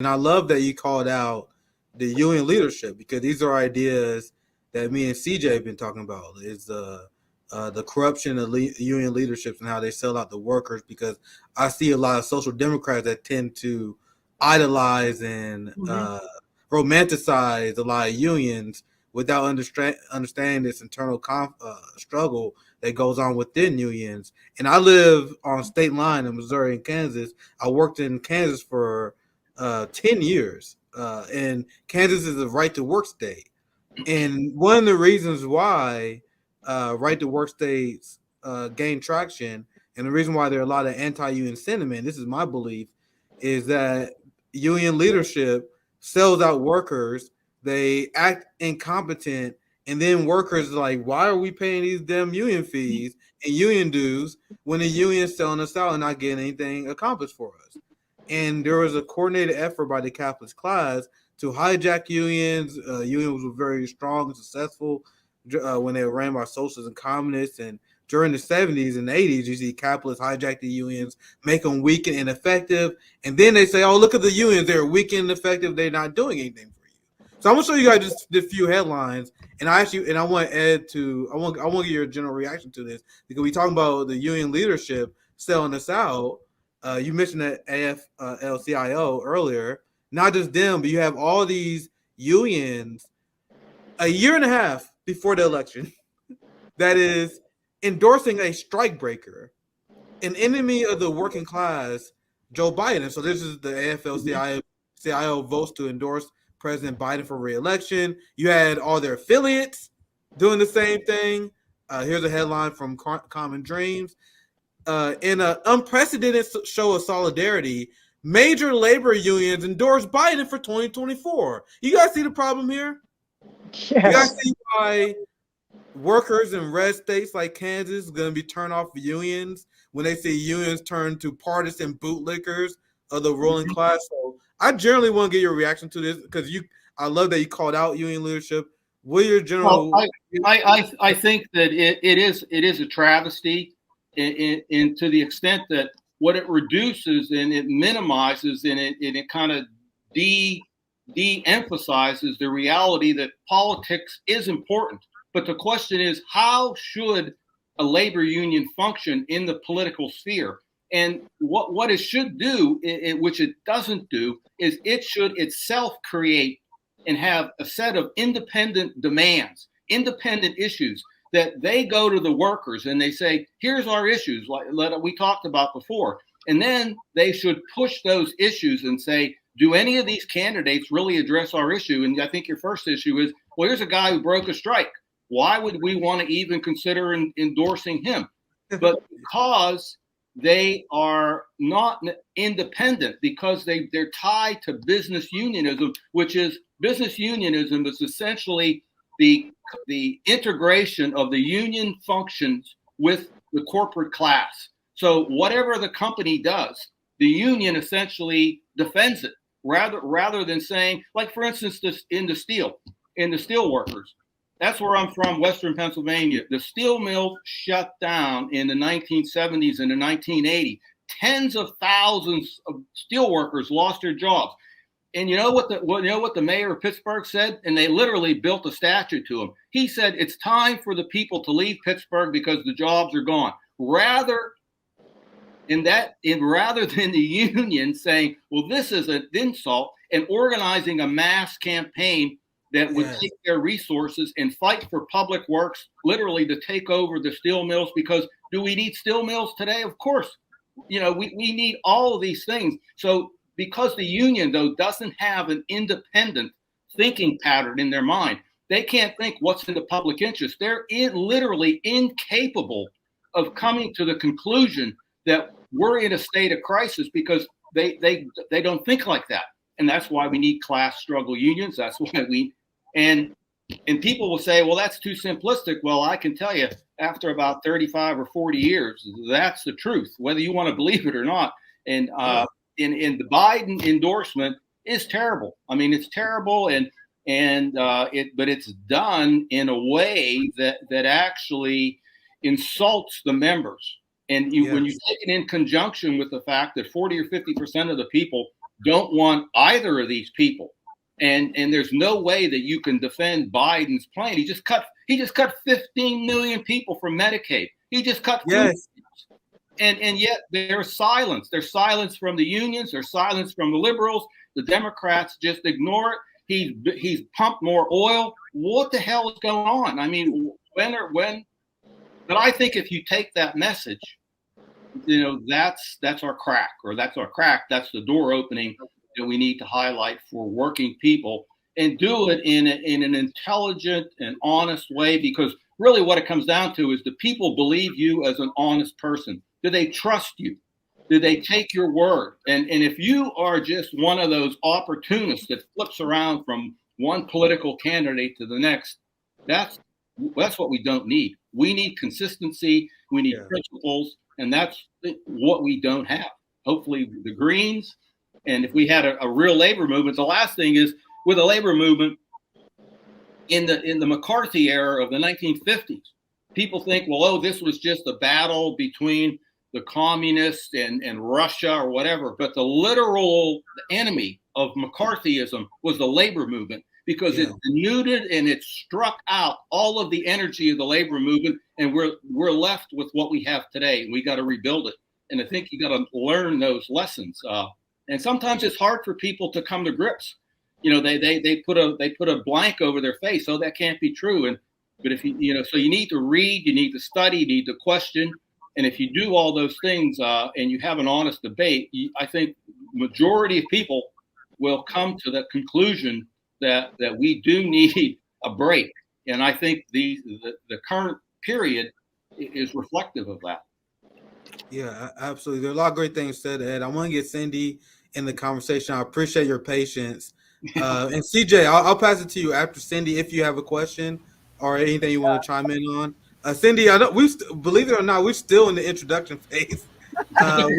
I love that you called out the union leadership, because these are ideas that me and CJ have been talking about. Is the corruption of union leaderships and how they sell out the workers. Because I see a lot of social democrats that tend to idolize and romanticize a lot of unions without understanding this internal struggle that goes on within unions. And I live on state line in Missouri and Kansas. I worked in Kansas for 10 years, and Kansas is a right to work state. And one of the reasons why right to work states gain traction, and the reason why there are a lot of anti-union sentiment, this is my belief, is that union leadership sells out workers. They act incompetent, and then workers are like, why are we paying these damn union fees and union dues when the union is selling us out and not getting anything accomplished for us? And there was a coordinated effort by the capitalist class to hijack unions. Unions were very strong and successful when they were ran by socialists and communists. And during the 70s and 80s, you see capitalists hijack the unions, make them weak and ineffective. And then they say, oh, look at the unions. They're weak and ineffective. They're not doing anything for you. So I'm going to show you guys just a few headlines. And I want Ed to, I want to get your general reaction to this, because we talking about the union leadership selling us out. You mentioned that AFL-CIO earlier. Not just them, but you have all these unions a year and a half before the election that is endorsing a strikebreaker, an enemy of the working class, Joe Biden. So this is the AFL-CIO votes to endorse President Biden for re-election. You had all their affiliates doing the same thing. Here's a headline from Common Dreams. In an unprecedented show of solidarity, major labor unions endorsed Biden for 2024. You guys see the problem here? Yes. You guys see why workers in red states like Kansas are going to be turned off of unions when they see unions turn to partisan bootlickers of the ruling class? So I generally want to get your reaction to this, because I love that you called out union leadership. What are your general? Well, I think that it is a travesty, in to the extent that what it reduces and it minimizes and it kind of de-emphasizes the reality that politics is important. But the question is, how should a labor union function in the political sphere? And what it should do, which it doesn't do, is it should itself create and have a set of independent demands, independent issues that they go to the workers and they say, here's our issues, like we talked about before. And then they should push those issues and say, do any of these candidates really address our issue? And I think your first issue is, well, here's a guy who broke a strike. Why would we want to even consider endorsing him? But because they are not independent, because they're tied to business unionism, which is business unionism is essentially the integration of the union functions with the corporate class. So whatever the company does, the union essentially defends it rather than saying, like, for instance, in the steel workers. That's where I'm from, Western Pennsylvania. The steel mill shut down in the 1970s and the 1980s. Tens of thousands of steel workers lost their jobs. And you know what the mayor of Pittsburgh said? And they literally built a statue to him. He said, it's time for the people to leave Pittsburgh because the jobs are gone. Rather than the union saying, well, this is an insult, and organizing a mass campaign that would take their resources and fight for public works, literally to take over the steel mills. Because do we need steel mills today? Of course. We need all of these things. So because the union, though, doesn't have an independent thinking pattern in their mind, they can't think what's in the public interest. They're literally incapable of coming to the conclusion that we're in a state of crisis, because they don't think like that. And that's why we need class struggle unions. That's why and people will say, well, that's too simplistic. Well, I can tell you, after about 35 or 40 years, that's the truth, whether you want to believe it or not. And in the Biden endorsement is terrible. I mean, it's terrible, but it's done in a way that actually insults the members. And when you take it in conjunction with the fact that 40 or 50% of the people don't want either of these people. And there's no way that you can defend Biden's plan. He just cut 15 million people from Medicaid. He just cut food. Yes. And yet there's silence. There's silence from the unions. There's silence from the liberals. The Democrats just ignore it. He's pumped more oil. What the hell is going on? I mean, when? But I think if you take that message, that's our crack, or that's our crack. That's the door opening that we need to highlight for working people, and do it in an intelligent and honest way. Because really, what it comes down to is, do people believe you as an honest person? Do they trust you? Do they take your word? And if you are just one of those opportunists that flips around from one political candidate to the next, that's what we don't need. We need consistency. We need principles, and that's what we don't have. Hopefully, the Greens, and if we had a real labor movement. The last thing is, with a labor movement in the McCarthy era of the 1950s, people think, well, oh, this was just a battle between the communists and Russia or whatever. But the literal enemy of McCarthyism was the labor movement, because it denuded and it struck out all of the energy of the labor movement, and we're left with what we have today. We got to rebuild it, and I think you got to learn those lessons. And sometimes it's hard for people to come to grips. They put a blank over their face. Oh, that can't be true. But if so you need to read, you need to study, you need to question. And if you do all those things and you have an honest debate, I think majority of people will come to the conclusion that we do need a break. And I think the current period is reflective of that. Yeah, absolutely. There are a lot of great things said, Ed. I want to get Cindy in the conversation. I appreciate your patience. And CJ, I'll pass it to you after Cindy if you have a question or anything you want to chime in on. Cindy, I don't. Believe it or not, we're still in the introduction phase. I'm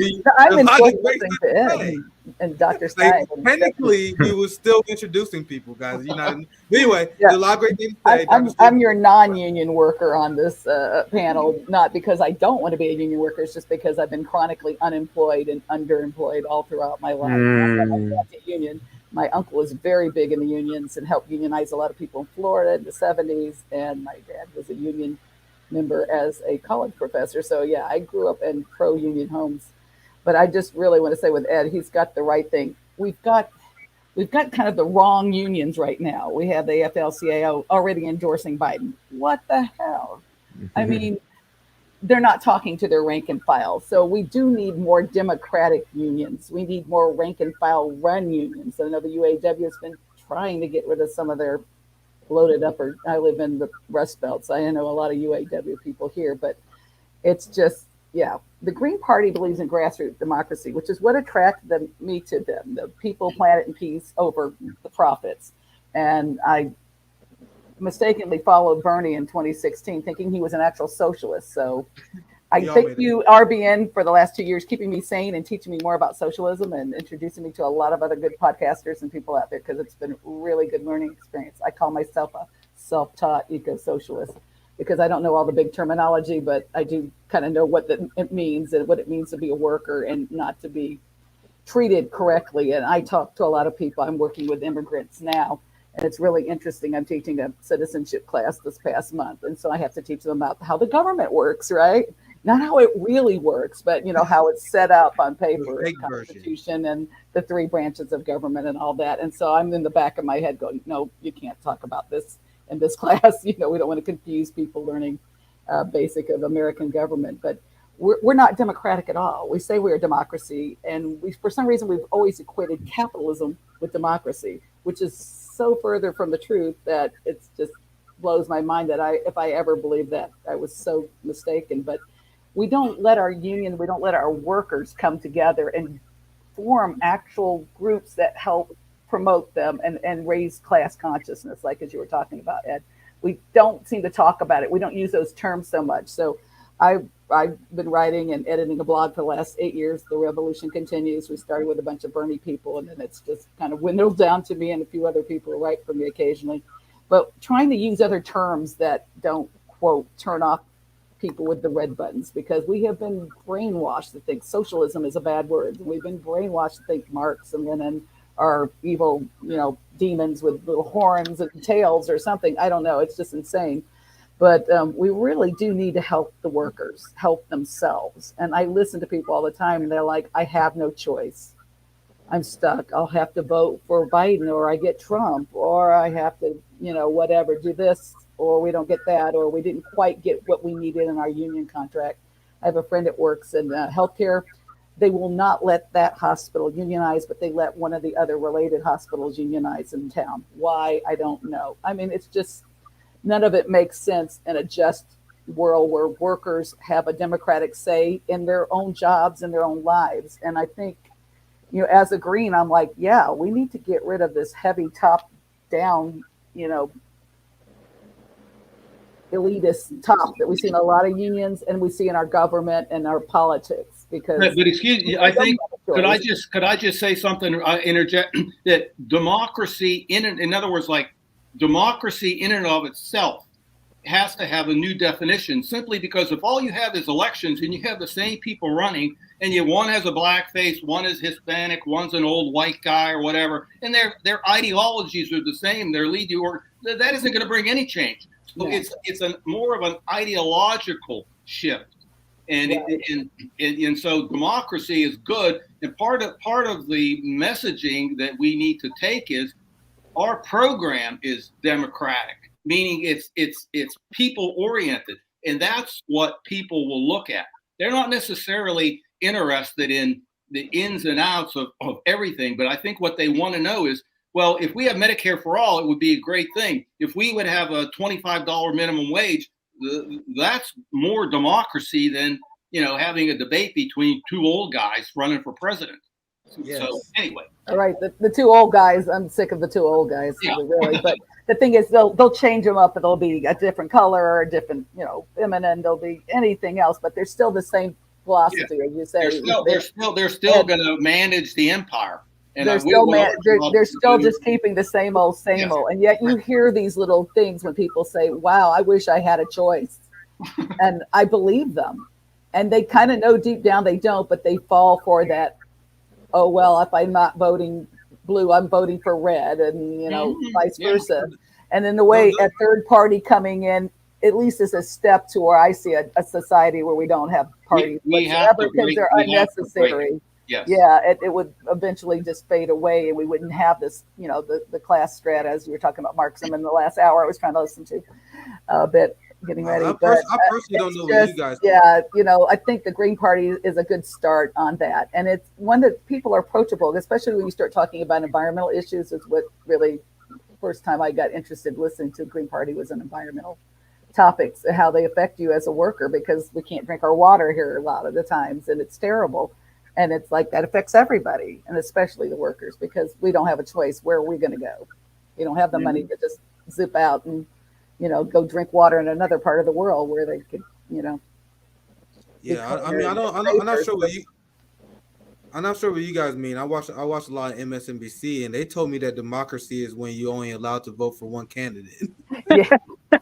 enjoying listening to Ed and Dr. Stein. Technically, we were still introducing people, guys. Anyway, there's a lot of great things to say. I'm your non-union worker on this panel, not because I don't want to be a union worker. It's just because I've been chronically unemployed and underemployed all throughout my life. Union. My uncle was very big in the unions and helped unionize a lot of people in Florida in the 70s. And my dad was a union member as a college professor. So yeah, I grew up in pro-union homes. But I just really want to say with Ed, he's got the right thing. We've got kind of the wrong unions right now. We have the AFL-CIO already endorsing Biden. What the hell? I mean, they're not talking to their rank and file. So we do need more democratic unions. We need more rank and file run unions. I know the UAW has been trying to get rid of some of their bloated upper. I live in the Rust Belt, so I know a lot of UAW people here, but it's just, the Green Party believes in grassroots democracy, which is what attracted me to them, the people, planet, and peace over the profits. And I mistakenly followed Bernie in 2016, thinking he was an actual socialist. So I thank you, RBN, for the last 2 years, keeping me sane and teaching me more about socialism and introducing me to a lot of other good podcasters and people out there, because it's been a really good learning experience. I call myself a self-taught eco-socialist because I don't know all the big terminology, but I do kind of know what it means and what it means to be a worker and not to be treated correctly. And I talk to a lot of people. I'm working with immigrants now, and it's really interesting. I'm teaching a citizenship class this past month, and so I have to teach them about how the government works, right? Not how it really works, but how it's set up on paper, the Constitution and the 3 branches of government and all that. And so I'm in the back of my head going, no, you can't talk about this in this class. We don't want to confuse people learning basic of American government, but we're not democratic at all. We say we're a democracy, and for some reason we've always equated capitalism with democracy, which is so further from the truth that it's just blows my mind that if I ever believed that, I was so mistaken. But we don't let our union, we don't let our workers come together and form actual groups that help promote them and raise class consciousness, like as you were talking about, Ed. We don't seem to talk about it. We don't use those terms so much. So I've been writing and editing a blog for the last 8 years. The revolution continues. We started with a bunch of Bernie people, and then it's just kind of dwindled down to me and a few other people who write for me occasionally. But trying to use other terms that don't, quote, turn off people with the red buttons, because we have been brainwashed to think socialism is a bad word. We've been brainwashed to think Marx and Lenin are evil, demons with little horns and tails or something. I don't know. It's just insane. But we really do need to help the workers, help themselves. And I listen to people all the time, and they're like, I have no choice. I'm stuck. I'll have to vote for Biden, or I get Trump, or I have to, whatever, do this, or we don't get that, or we didn't quite get what we needed in our union contract. I have a friend that works in healthcare. They will not let that hospital unionize, but they let one of the other related hospitals unionize in town. Why? I don't know. I mean, it's just, none of it makes sense in a just world where workers have a democratic say in their own jobs and their own lives. And I think, as a Green, I'm like, yeah, we need to get rid of this heavy top down, elitist top that we see in a lot of unions and we see in our government and our politics. Because, but excuse me, I think, could I just say something? Interject that democracy in other words, like democracy in and of itself has to have a new definition, simply because if all you have is elections and you have the same people running, and one has a black face, one is Hispanic, one's an old white guy or whatever, and their ideologies are the same, their lead, that isn't going to bring any change. So yeah. It's more of an ideological shift. And, right. and so democracy is good. And part of the messaging that we need to take is our program is democratic, meaning it's people oriented. And that's what people will look at. They're not necessarily interested in the ins and outs of everything. But I think what they want to know is, well, if we have Medicare for all, it would be a great thing. If we would have a $25 minimum wage, that's more democracy than, having a debate between two old guys running for president. Yes. So anyway. All right. The two old guys, I'm sick of the two old guys, yeah. Really. But the thing is, they'll change them up, and they'll be a different color or a different, feminine. They'll be anything else, but they're still the same philosophy, yeah. As you say. They're still going to manage the empire. And they're still just keeping the same old. Yes. And yet you hear these little things when people say, wow, I wish I had a choice. And I believe them. And they kind of know deep down they don't, but they fall for that. Oh, well, if I'm not voting blue, I'm voting for red, and, vice versa. And in the way a third party coming in, at least is a step to where I see a society where we don't have parties whatsoever, because they're unnecessary. Yes. Yeah, it would eventually just fade away, and we wouldn't have this, the class strata, as you were talking about Marxism in the last hour I was trying to listen to a bit, getting ready. I personally don't know what you guys think. Yeah, I think the Green Party is a good start on that. And it's one that people are approachable, especially when you start talking about environmental issues. Is what really, first time I got interested listening to the Green Party was in environmental topics, and how they affect you as a worker, because we can't drink our water here a lot of the times, and it's terrible. And it's like that affects everybody, and especially the workers, because we don't have a choice. Where are we going to go? We don't have the money to just zip out and, go drink water in another part of the world where they could, Yeah, I'm not sure what you guys mean. I watched a lot of MSNBC, and they told me that democracy is when you only allowed to vote for one candidate. Yeah,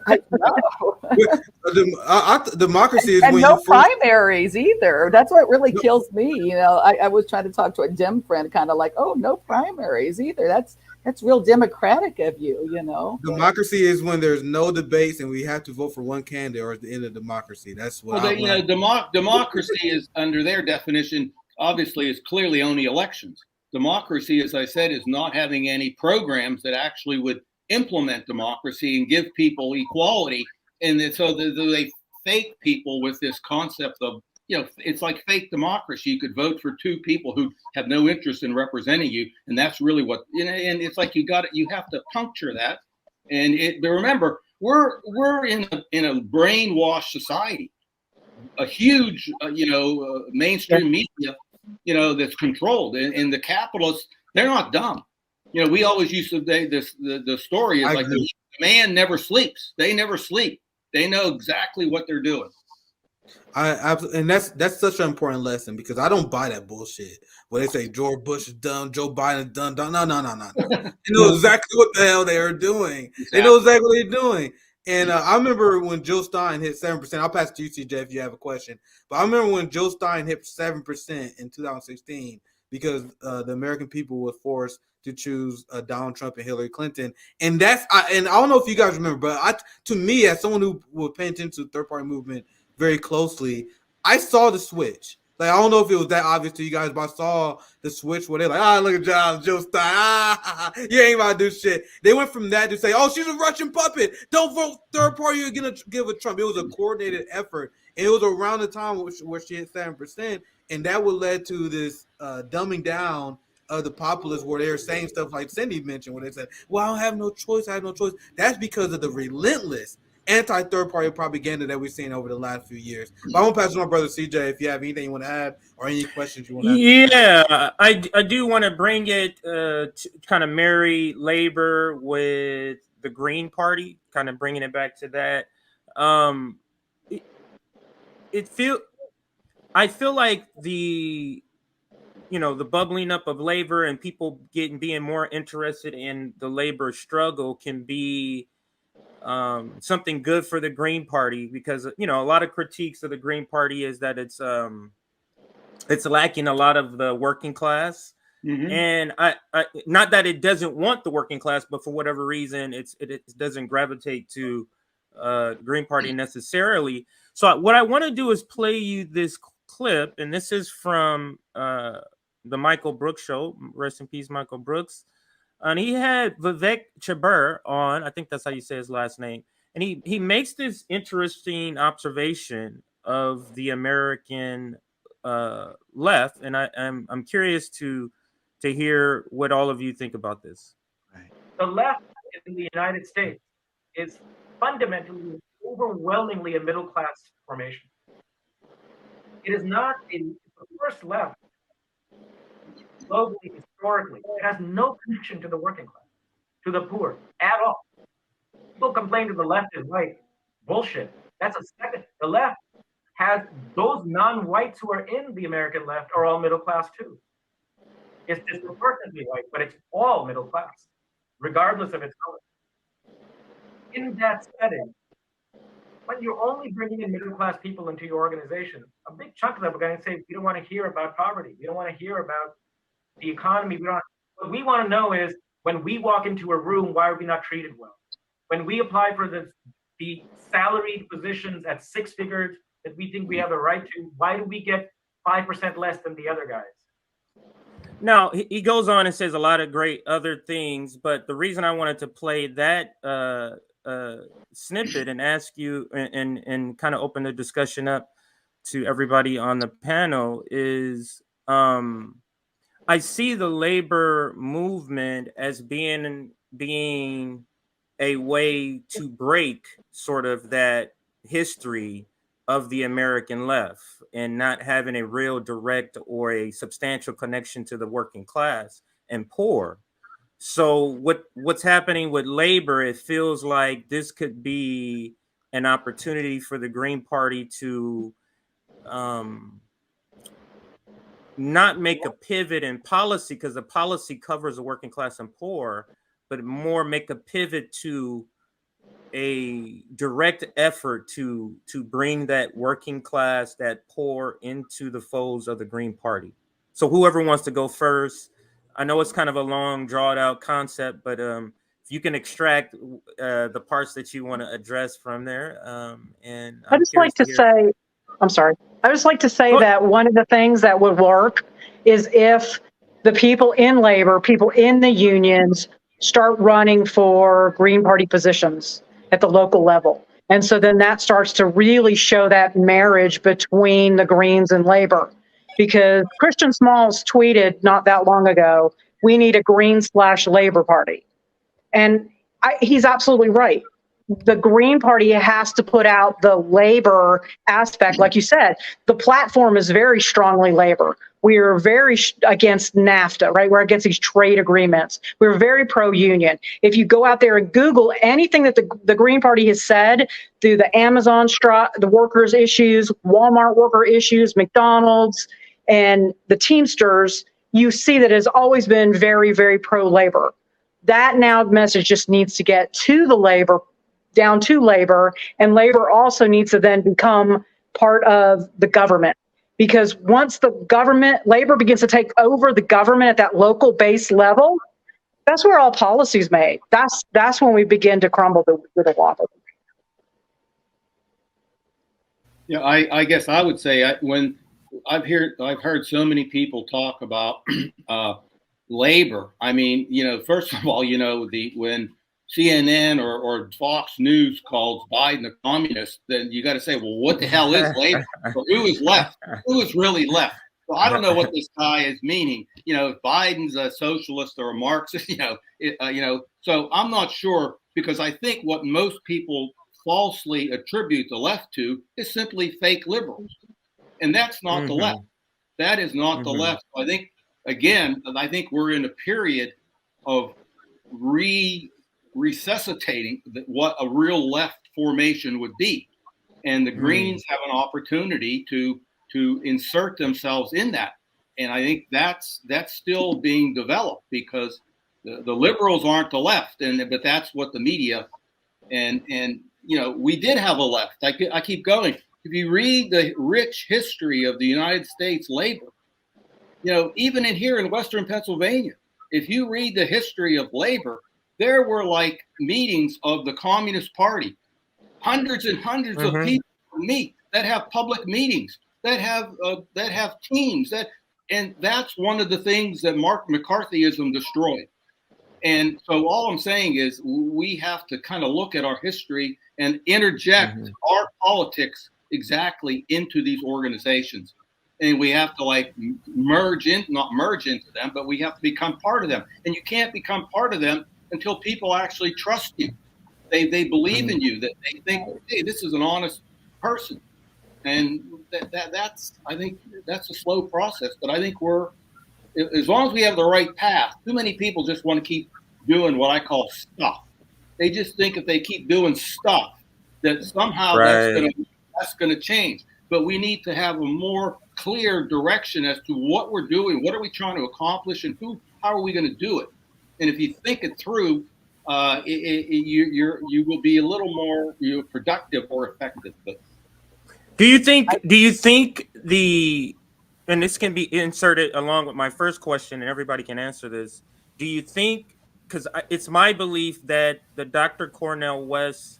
I know. Democracy is and when no you primaries either. That's what really kills me. I was trying to talk to a Dem friend, kind of like, oh, no primaries either. That's real democratic of you, Democracy is when there's no debates and we have to vote for one candidate, or at the end of democracy. That's what. Democracy is, under their definition, obviously is clearly only elections. Democracy, as I said, is not having any programs that actually would implement democracy and give people equality. And so they fake people with this concept of, it's like fake democracy. You could vote for two people who have no interest in representing you. And that's really what, and it's like you have to puncture that. But remember, we're in a brainwashed society, a huge, mainstream media, that's controlled, and the capitalists, they're not dumb. We always used to say this, the story is like the man never sleeps. They never sleep. They know exactly what they're doing. And that's such an important lesson, because I don't buy that bullshit where they say George Bush is done, Joe Biden is done. No. They know exactly what the hell they are doing. Exactly. They know exactly what they're doing. And I remember when Jill Stein hit 7%. I'll pass it to you, CJ, if you have a question. But I remember when Jill Stein hit 7% in 2016 because the American people were forced to choose Donald Trump and Hillary Clinton. And I don't know if you guys remember, but to me, as someone who was paying attention to the third party movement very closely, I saw the switch. Like, I don't know if it was that obvious to you guys, but I saw the switch where they're like, look at Jill Stein. You ain't about to do shit. They went from that to say, she's a Russian puppet. Don't vote third party. You're going to give a Trump. It was a coordinated effort. And it was around the time where she hit 7%. And that would lead to this dumbing down of the populists where they're saying stuff like Cindy mentioned, where they said, well, I don't have no choice. I have no choice. That's because of the relentless anti-third party propaganda that we've seen over the last few years. But I want to pass it to my brother CJ if you have anything you want to add or any questions you want to ask. Yeah, I do want to bring it to kind of marry labor with the Green Party, kind of bringing it back to that. I feel like the bubbling up of labor and people being more interested in the labor struggle can be something good for the Green Party, because a lot of critiques of the Green Party is that it's lacking a lot of the working class. Mm-hmm. And I not that it doesn't want the working class, but for whatever reason it doesn't gravitate to Green Party necessarily. So what I want to do is play you this clip, and this is from the Michael Brooks show. Rest in peace, Michael Brooks. And he had Vivek Chabur on. I think that's how you say his last name. And he makes this interesting observation of the American left. And I'm curious to hear what all of you think about this. Right. The left in the United States is fundamentally, overwhelmingly a middle class formation. It is not the first left. Globally, historically, it has no connection to the working class, to the poor at all. People complain that the left is right. Bullshit. That's a second. The left has those non-whites who are in the American left are all middle class too. It's disproportionately white, but it's all middle class, regardless of its color. In that setting, when you're only bringing in middle class people into your organization, a big chunk of them are going to say, we don't want to hear about poverty. We don't want to hear about the economy. What we want to know is, when we walk into a room, why are we not treated well? When we apply for the salaried positions at 6 figures that we think we have a right to, why do we get 5% less than the other guys? Now, he goes on and says a lot of great other things, but the reason I wanted to play that snippet and ask you and kind of open the discussion up to everybody on the panel is, I see the labor movement as being a way to break sort of that history of the American left and not having a real direct or a substantial connection to the working class and poor. So what's happening with labor, it feels like this could be an opportunity for the Green Party to not make a pivot in policy, because the policy covers the working class and poor, but more make a pivot to a direct effort to bring that working class, that poor, into the folds of the Green Party. So whoever wants to go first, I know it's kind of a long, drawn out concept, but if you can extract the parts that you want to address from there. And I just like to say, I'm sorry. I just like to say that one of the things that would work is if the people in labor, people in the unions, start running for Green Party positions at the local level. And so then that starts to really show that marriage between the Greens and labor. Because Christian Smalls tweeted not that long ago, we need a Green/Labor Party. And he's absolutely right. The Green Party has to put out the labor aspect. Like you said, the platform is very strongly labor. We are very against NAFTA, right? We're against these trade agreements. We're very pro-union. If you go out there and Google anything that the Green Party has said through the Amazon strike, the workers' issues, Walmart worker issues, McDonald's, and the Teamsters, you see that it has always been very, very pro-labor. That now message just needs to get to the labor down to labor, and labor also needs to then become part of the government. Because once the government, labor begins to take over the government at that local base level, that's where all policy's made. That's when we begin to crumble with the waffle. Yeah, I guess I would say when I've heard so many people talk about labor. I mean, first of all, when CNN or Fox News calls Biden a communist, then you got to say, well, what the hell is labor? Or who is left? Who is really left? So I don't know what this guy is meaning. If Biden's a socialist or a Marxist, so I'm not sure, because I think what most people falsely attribute the left to is simply fake liberals. And that's not the left. That is not the left. I think, again, we're in a period of resuscitating what a real left formation would be. And the Greens have an opportunity to insert themselves in that. And I think that's still being developed, because the liberals aren't the left, but that's what the media and we did have a left. I keep going. If you read the rich history of the United States labor, even here in Western Pennsylvania, if you read the history of labor, there were like meetings of the Communist Party, hundreds and hundreds of people meet that have public meetings, that have teams, and that's one of the things that McCarthyism destroyed. And so all I'm saying is we have to kind of look at our history and interject our politics exactly into these organizations. And we have to not merge into them, but we have to become part of them. And you can't become part of them until people actually trust you. They believe in you, that they think, hey, this is an honest person. And that's I think that's a slow process, but I think as long as we have the right path. Too many people just want to keep doing what I call stuff. They just think if they keep doing stuff, that somehow that's going to change. But we need to have a more clear direction as to what we're doing, what are we trying to accomplish, and how are we going to do it. And if you think it through, you will be a little more productive or effective. But do you think and this can be inserted along with my first question, and everybody can answer this. Do you think, because it's my belief that the Dr. Cornel West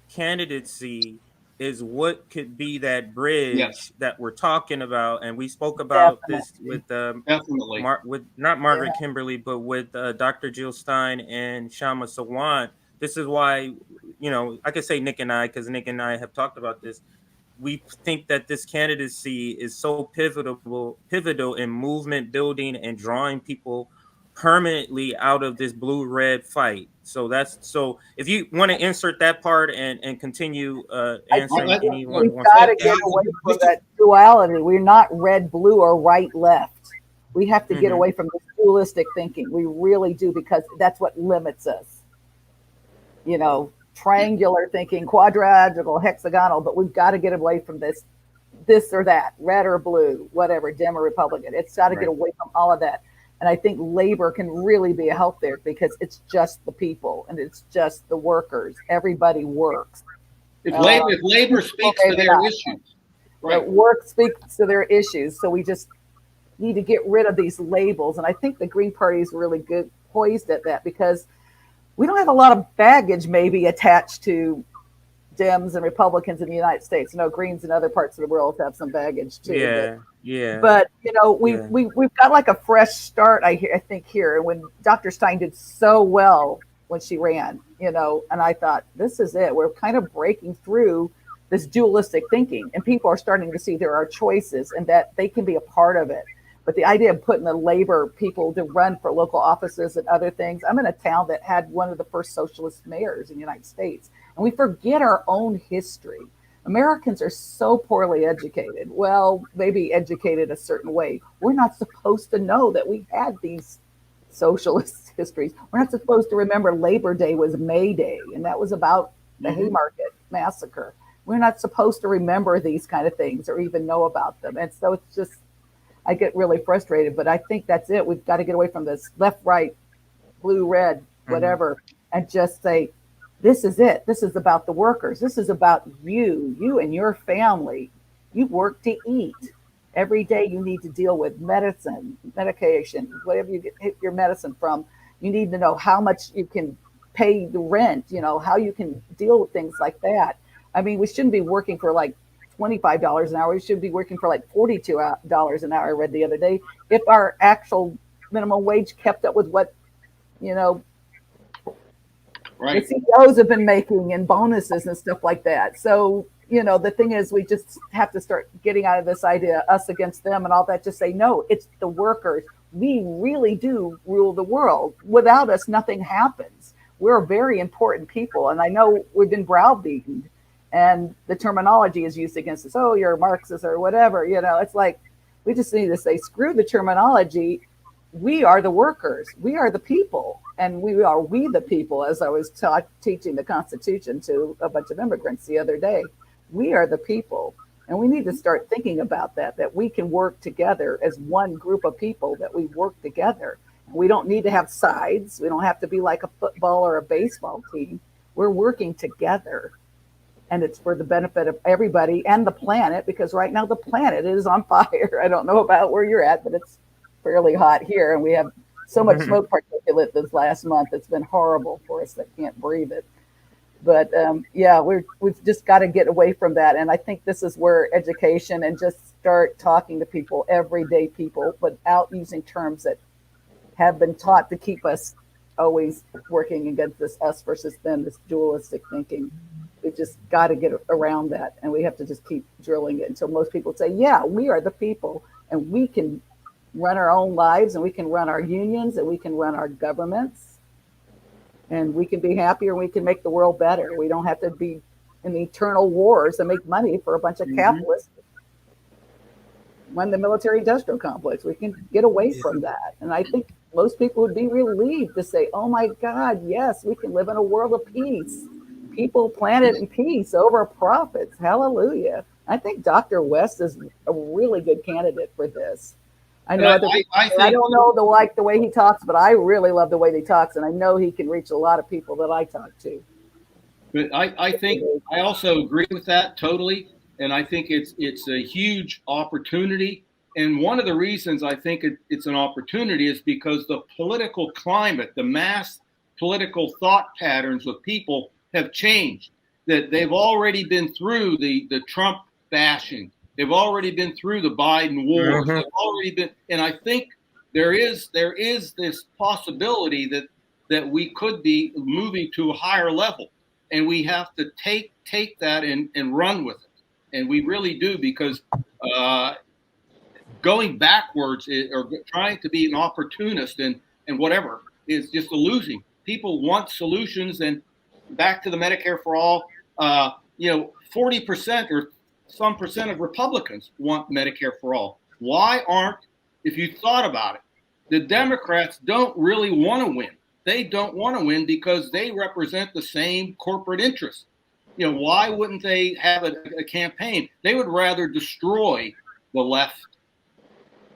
candidacy is what could be that bridge that we're talking about, and we spoke about this with with not Margaret Kimberly, but with Dr. Jill Stein and Shama Sawant. This is why, I could say Nick and I, because Nick and I have talked about this. We think that this candidacy is so pivotal in movement building and drawing people permanently out of this blue-red fight. So if you want to insert that part and continue answering anyone. We've got to get away from that duality. We're not red, blue, or right, left. We have to get away from this dualistic thinking. We really do, because that's what limits us. Triangular thinking, quadrilateral, hexagonal, but we've got to get away from this or that, red or blue, whatever, Dem or Republican. It's got to get away from all of that. And I think labor can really be a help there, because it's just the people and it's just the workers. Everybody works. If labor speaks to their issues. Right. Work speaks to their issues. So we just need to get rid of these labels. And I think the Green Party is really good poised at that, because we don't have a lot of baggage maybe attached to Dems and Republicans in the United States. Greens in other parts of the world have some baggage too. But we've got like a fresh start. I think here, and when Dr. Stein did so well when she ran, and I thought, this is it. We're kind of breaking through this dualistic thinking, and people are starting to see there are choices and that they can be a part of it. But the idea of putting the labor people to run for local offices and other things. I'm in a town that had one of the first socialist mayors in the United States, and we forget our own history. Americans are so poorly educated. Well, maybe educated a certain way. We're not supposed to know that we had these socialist histories. We're not supposed to remember Labor Day was May Day, and that was about the Haymarket massacre. We're not supposed to remember these kind of things or even know about them. And so it's just, I get really frustrated, but I think that's it. We've got to get away from this left, right, blue, red, whatever, and just say, this is it. This is about the workers. This is about you and your family. You work to eat. Every day you need to deal with medicine, medication, whatever you get your medicine from. You need to know how much you can pay the rent, how you can deal with things like that. I mean, we shouldn't be working for like $25 an hour. We should be working for like $42 an hour, I read the other day, if our actual minimum wage kept up with what, Right. the CEOs have been making and bonuses and stuff like that. So, the thing is, we just have to start getting out of this idea, us against them and all that. Just say, no, it's the workers. We really do rule the world. Without us, nothing happens. We're very important people. And I know we've been browbeaten and the terminology is used against us. Oh, you're a Marxist or whatever. It's like, we just need to say, screw the terminology. We are the workers. We are the people. And we the people, as I was teaching the Constitution to a bunch of immigrants the other day. We are the people. And we need to start thinking about that we can work together as one group of people, that we work together. We don't need to have sides. We don't have to be like a football or a baseball team. We're working together. And it's for the benefit of everybody and the planet, because right now the planet is on fire. I don't know about where you're at, but it's fairly hot here. And we have so much smoke particulate this last month. It's been horrible for us that can't breathe it. But we've just got to get away from that. And I think this is where education and just start talking to people, everyday people, without using terms that have been taught to keep us always working against this us versus them, this dualistic thinking. We just got to get around that. And we have to just keep drilling it until most people say, yeah, we are the people and we can run our own lives and we can run our unions and we can run our governments. And we can be happier and we can make the world better. We don't have to be in eternal wars and make money for a bunch of capitalists. Run the military-industrial complex. We can get away from that. And I think most people would be relieved to say, oh my God, yes, we can live in a world of peace. People, planet, and peace over profits. Hallelujah. I think Dr. West is a really good candidate for this. I know I don't know the way he talks, but I really love the way he talks, and I know he can reach a lot of people that I talk to. But I think I also agree with that totally, and I think it's a huge opportunity. And one of the reasons I think it's an opportunity is because the political climate, the mass political thought patterns of people have changed. That they've already been through the Trump bashing. They've already been through the Biden wars. They've already been, and I think there is this possibility that we could be moving to a higher level, and we have to take that and run with it, and we really do, because going backwards or trying to be an opportunist and whatever is just a losing. People want solutions, and back to the Medicare for all. 40% or some percent of Republicans want Medicare for all. Why aren't, if you thought about it, the Democrats don't really want to win. They don't want to win because they represent the same corporate interests. Why wouldn't they have a campaign? They would rather destroy the left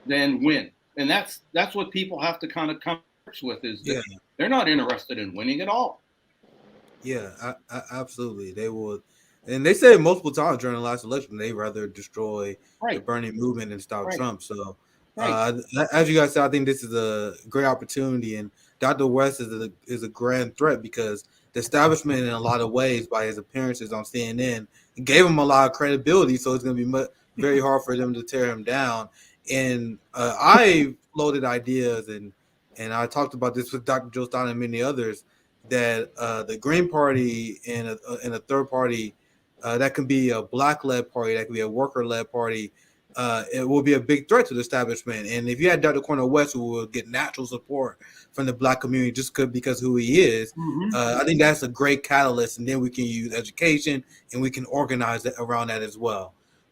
than win. And that's what people have to kind of come with, is that they're not interested in winning at all. Yeah, absolutely. They would. And they said multiple times during the last election, they rather destroy the Bernie movement and stop Trump. So, as you guys said, I think this is a great opportunity. And Dr. West is a grand threat, because the establishment, in a lot of ways, by his appearances on CNN, gave him a lot of credibility. So it's going to be very hard for them to tear him down. And I floated ideas, and I talked about this with Dr. Joe Stein and many others, that the Green Party and a third party, that can be a Black-led party, that can be a worker-led party, it will be a big threat to the establishment. And if you had Dr. Cornel West, who will get natural support from the Black community just because who he is, I think that's a great catalyst. And then we can use education and we can organize it around that as well.